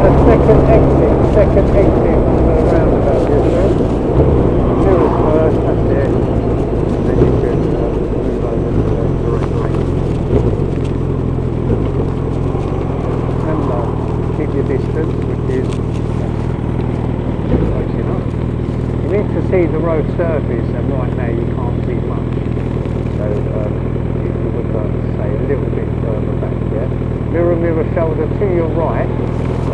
the second exit on the roundabout, isn't it? Mirrors first, that's it. Then you can move over to the direct lane. Remember, keep your distance, which is close enough. You need to see the road surface, and right now you can't see much. So you would like to say a little bit further back, yeah? Mirror shoulder to your right.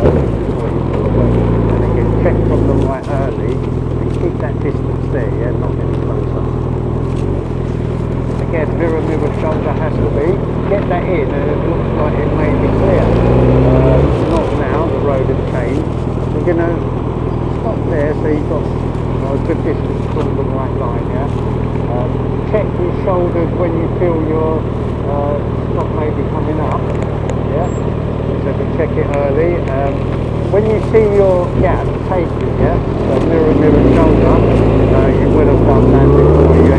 And again, check from the right early and keep that distance there, yeah, not any closer. Again, mirror shoulder has to be. Get that in, and it looks like it may be clear. Not now, the road has changed. We're going to stop there so you've got a good distance from the right line, yeah? Check your shoulders when you feel your stop may be coming up, yeah? So we check it early. When you see your gap, take it, yeah? So mirror shoulder, you would have done that before you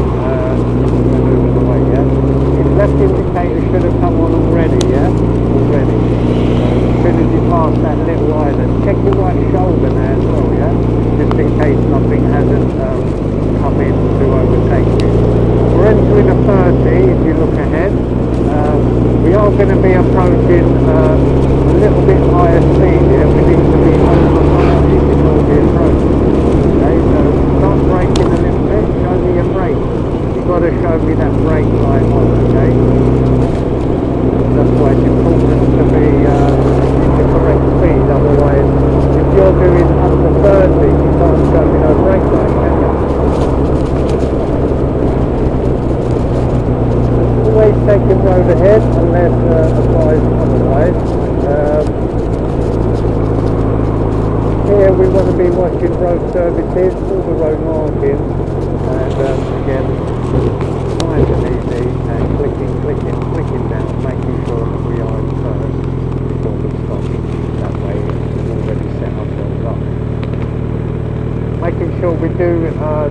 manoeuvred away, yeah? Your left indicator should have come on already, yeah? Already. As soon as you pass that little island, check your right shoulder now as well, yeah? Just in case nothing hasn't come in to overtake you. We're entering a 30 if you look ahead. We are going to be approaching a little bit higher speed here. We need to be over 30 before we approach. Okay, so start braking a little bit. Show me your brake. You've got to show me that brake light on, okay? That's why it's important to be in the correct speed. Otherwise, if you're doing under 30, you can't show me no brake light, can you? Always take your road ahead unless advised otherwise. Here we want to be watching road services, all the road markings, and again, nice and easy, and clicking down, making sure that we are in first before we stop. That way we've already set ourselves up. Making sure we do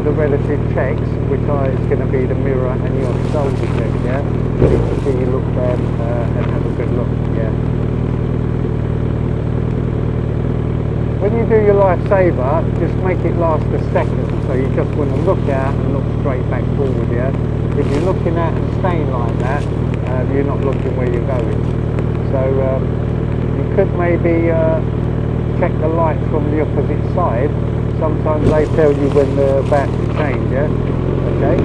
the relative checks, which is going to be the mirror and your shoulder check, yeah? So you look there and have a good look, yeah? When you do your lifesaver, just make it last a second, so you just want to look out and look straight back forward, yeah? If you're looking at and staying like that, you're not looking where you're going. So you could maybe check the lights from the opposite side. Sometimes they tell you when they're about to change, yeah? Okay?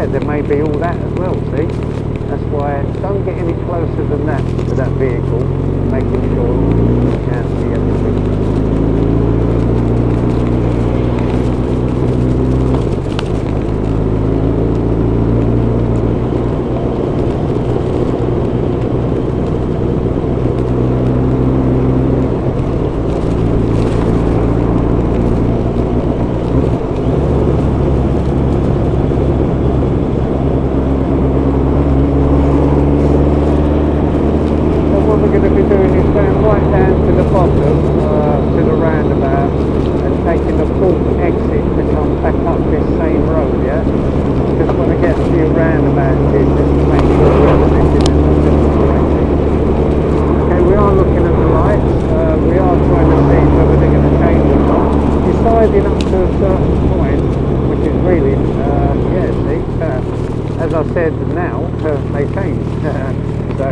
There may be all that as well, see? That's why don't get any closer than that to that vehicle, making sure you can see everything. As I said, now they change, so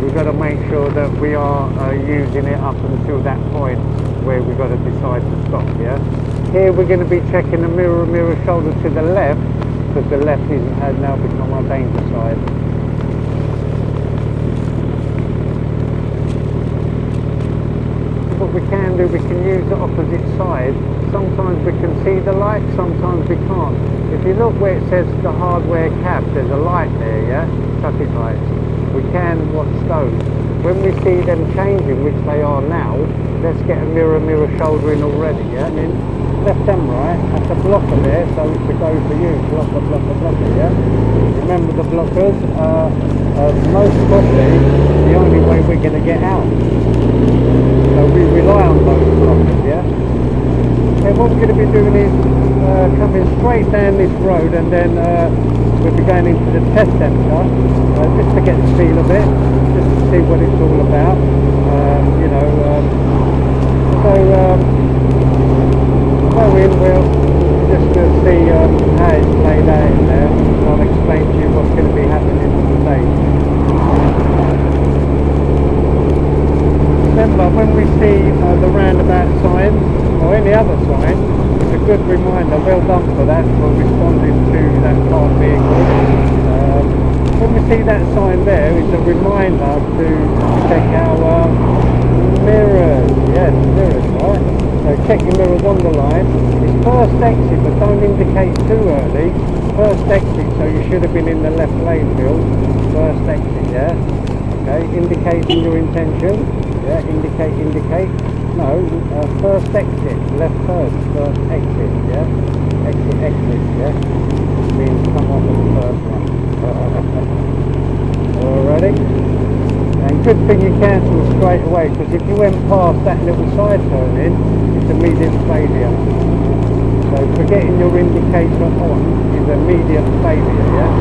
we've got to make sure that we are using it up until that point where we've got to decide to stop, yeah? Here we're going to be checking the mirror shoulder to the left, because the left has now become our danger side. What we can do, we can use the opposite side. Sometimes we can see the light, sometimes we can't. If you look where it says the hardware cab, there's a light there, yeah? Traffic lights. We can watch those. When we see them changing, which they are now, let's get a mirror shoulder in already, yeah? And then left and right, that's a blocker there, so it's a go for you. Blocker, yeah? Remember the blockers, most probably the only way we're going to get out. So we rely on those blockers, yeah? Okay, what we're going to be doing is coming straight down this road, and then we'll be going into the test centre, just to get the feel of it, just to see what it's all about, you know. So go in, we'll just see how it's laid out in there. I'll explain to you what's going to be happening today. Remember, when we see the roundabout sign or any other sign, it's a good reminder. Well done for that, for responding to that parked vehicle. When we see that sign there, it's a reminder to check our mirrors. Yes, mirrors, right? So check your mirrors on the line. It's first exit, but don't indicate too early. First exit, so you should have been in the left lane, Bill. First exit, yeah? Okay, indicating your intention. Yeah, indicate. No, first exit, left first exit, yeah? Exit, yeah? Means come off at the first one. Alrighty? And good thing you cancel straight away, because if you went past that little side turning, it's immediate failure. So forgetting your indicator on is immediate failure, yeah?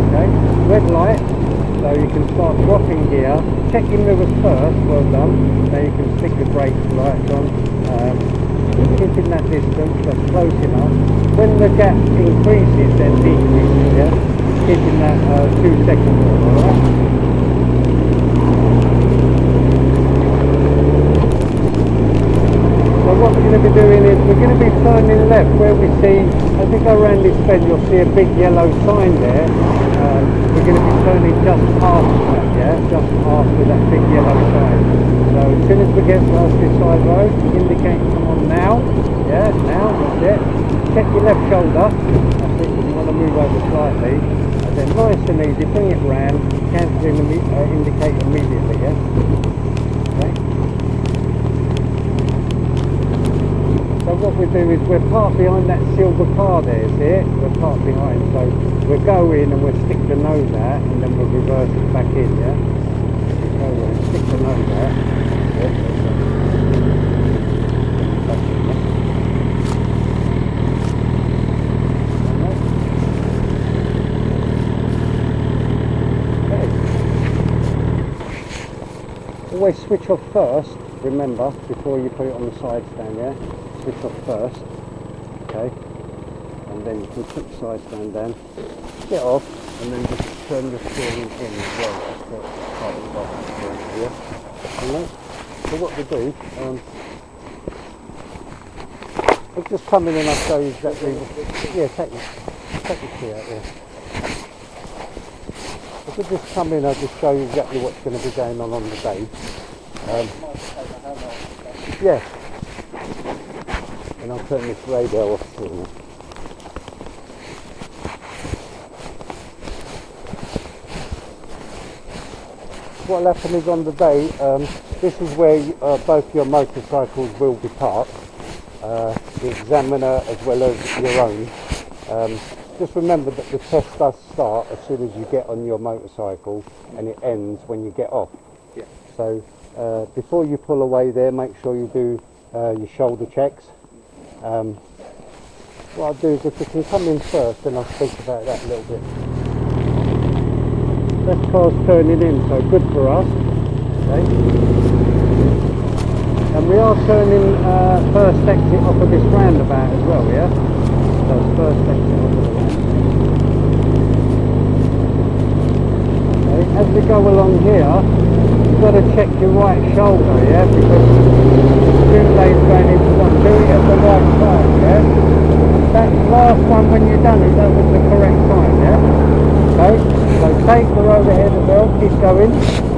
Okay, red light. So you can start dropping gear, check your mirrors first, well done, now you can stick your brakes lights on, keeping that distance, that's close enough. When the gap increases, then decreases, yeah? Keeping that 2 seconds, alright? So what we're going to be doing is, we're going to be turning left where we see, as we go around this bend, you'll see a big yellow sign there. We're going to be turning just past that, yeah? Just after that big yellow sign. So as soon as we get past this side road, indicate come on now. Yeah, now, that's it. Check your left shoulder. That's it, you want to move over slightly. And then nice and easy, bring it round, cancel indicate immediately, yeah? Okay. So what we do is we're parked behind that silver car there, see it? We're parked behind, so we'll go in and we'll stick the nose out, and then we'll reverse it back in, yeah? We'll go in, stick the nose out. Yeah. Back in, yeah? Okay. Always switch off first, remember, before you put it on the side stand, yeah? Switch off first, okay, and then you can put the side stand down, get off, and then just turn the steering in as well, just to start the bottom here. Alright, so what we do, we'll just come in and I'll show you exactly, yeah, take the key out there. If we just come in, I'll just show you exactly what's going to be going on the day. Yeah. And I'll turn this radio off soon. What will happen is on the day, this is where both your motorcycles will be parked, the examiner as well as your own. Just remember that the test does start as soon as you get on your motorcycle, and it ends when you get off. Yeah. So before you pull away there, make sure you do your shoulder checks. What I'll do is if we can come in first, then I'll speak about that a little bit. Left car's turning in, so good for us. Okay. And we are turning first exit off of this roundabout as well, yeah? So first exit off of the roundabout. Okay. As we go along here, you've got to check your right shoulder, yeah? Because two lanes going into one, do it at the right time, yeah? That last one when you've done it, that was the correct time, yeah? Okay, so take the road ahead as well, keep going,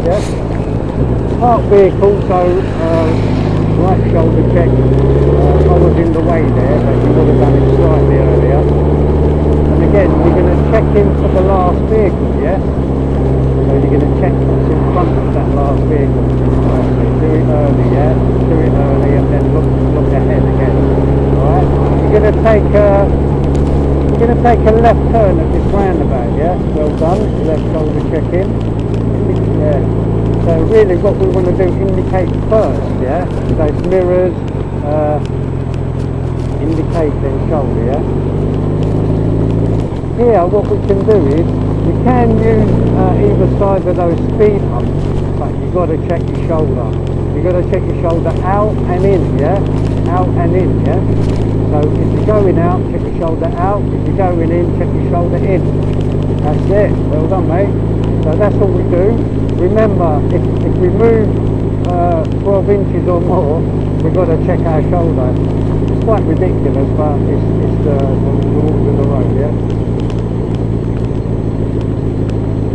yeah? Park vehicle, so right shoulder check. I was in the way there, but you would have done it slightly earlier. And again, you're going to check in for the last vehicle, yes? So you're going to check what's in front of that last vehicle. Right, so do it early, yeah? Do it early and then look ahead again. Alright? You're going to take a left turn at this roundabout, yeah? Well done. Left shoulder check in. Yeah. So really what we want to do, indicate first, yeah? So it's mirrors, indicate then shoulder, yeah? Here what we can do is, you can use either side of those speed bumps, but you've got to check your shoulder. You've got to check your shoulder out and in, yeah? Out and in, yeah? So if you're going out, check your shoulder out. If you're going in, check your shoulder in. That's it. Well done, mate. So that's all we do. Remember, if we move 12 inches or more, we've got to check our shoulder. It's quite ridiculous, but it's the rules of the road, yeah?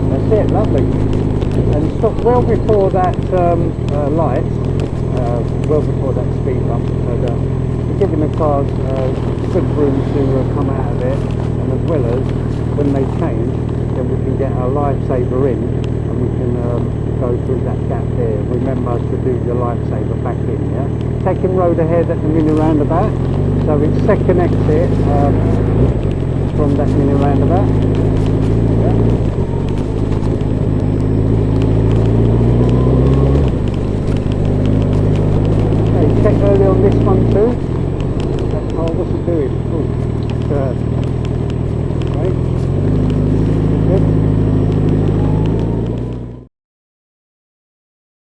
That's it, lovely. And stop well before that light, well before that speed bump. So giving the cars good room to come out of it, and as well as when they change, then we can get our lifesaver in and we can go through that gap there. Remember to do your lifesaver back in, yeah? Taking road ahead at the mini roundabout, so it's second exit.